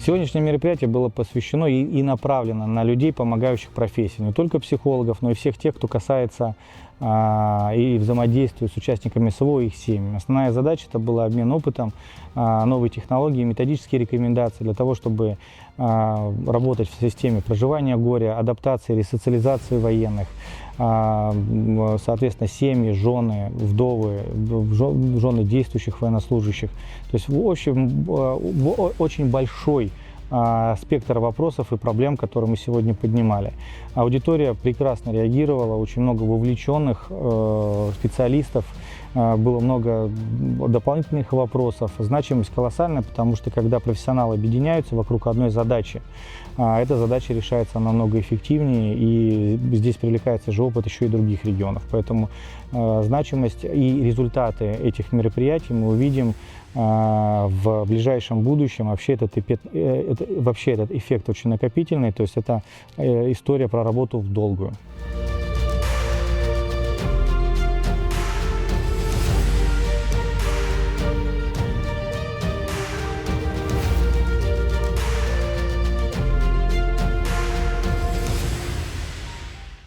Сегодняшнее мероприятие было посвящено и направлено на людей, помогающих профессии, не только психологов, но и всех тех, кто касается и взаимодействует с участниками СВО и их семьями. Основная задача это была обмен опытом, новые технологии, методические рекомендации для того, чтобы работать в системе проживания горя, адаптации, ресоциализации военных, соответственно, семьи, жены, вдовы, жены действующих военнослужащих. То есть, в общем, очень большой спектр вопросов и проблем, которые мы сегодня поднимали. Аудитория прекрасно реагировала, очень много вовлеченных специалистов, было много дополнительных вопросов. Значимость колоссальная, потому что когда профессионалы объединяются вокруг одной задачи, эта задача решается намного эффективнее, и здесь привлекается же опыт еще и других регионов. Поэтому значимость и результаты этих мероприятий мы увидим в ближайшем будущем. Вообще этот эффект очень накопительный, то есть это история про работу в долгую.